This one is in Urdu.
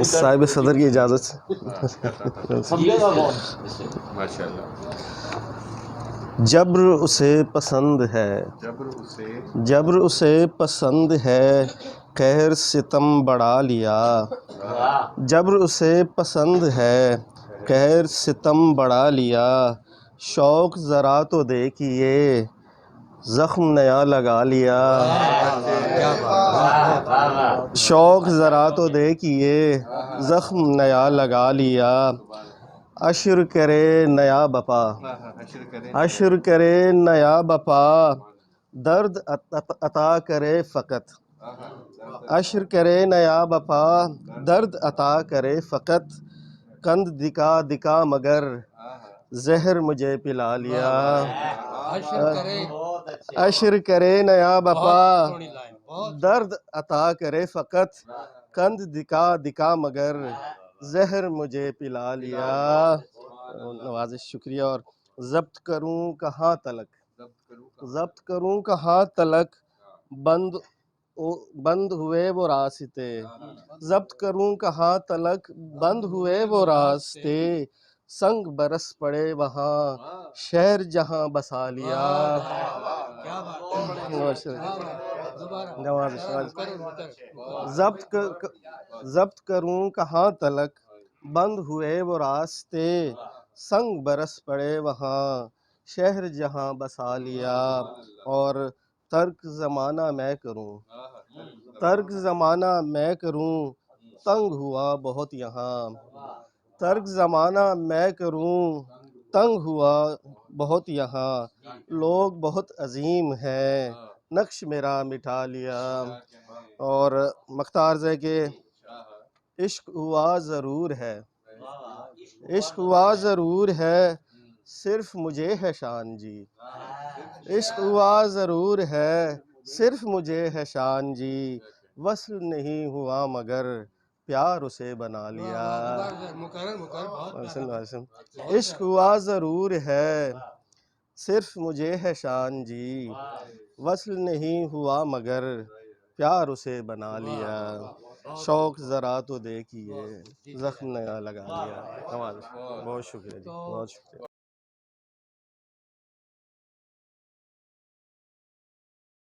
صاحب صدر کی اجازت سے ماشاء اللہ. جبر اسے پسند ہے، جبر اسے پسند ہے، قہر ستم بڑھا لیا. جبر اسے پسند ہے، قہر ستم بڑھا لیا. شوق ذرا تو دیکھیے، زخم نیا لگا لیا. شوق ذرا تو دیکھیے، زخم نیا لگا لیا. عشر کرے نیا بپا، عشر کرے نیا بپا، درد عطا کرے فقط. عشر کرے نیا بپا، درد عطا کرے فقط. کند دکھا دکھا مگر زہر مجھے پلا لیا. عشر کرے نیا بپا، درد عطا کرے فقط. کند دکھا دکھا مگر زہر مجھے پلا لیا. نوازش شکریہ. اور ضبط کروں کہاں تلک، ضبط کروں کہاں تلک، بند ہوئے وہ راستے. ضبط کروں کہاں تلک، بند ہوئے وہ راستے. سنگ برس پڑے وہاں، شہر جہاں بسا لیا. ضبط کروں کہاں تلک، بند ہوئے وہ راستے. سنگ برس پڑے وہاں، شہر جہاں بسا لیا. اور ترک زمانہ میں کروں، ترک زمانہ میں کروں، تنگ ہوا بہت یہاں. ترک زمانہ میں کروں، تنگ ہوا بہت یہاں. لوگ بہت عظیم ہیں، نقش میرا مٹھا لیا. اور مختار ہے کہ عشق ہوا ضرور ہے، عشق ہوا ضرور ہے، صرف مجھے ہے شان جی. عشق ہوا ضرور ہے، صرف مجھے ہے شان جی. وصل نہیں ہوا مگر پیار اسے بنا لیا. عشق ہوا ضرور ہے، صرف مجھے ہے شان جی. وصل نہیں ہوا مگر پیار اسے بنا لیا. شوق ذرا تو دیکھیے، زخم نیا لگا لیا. بہت شکریہ جی، بہت شکریہ.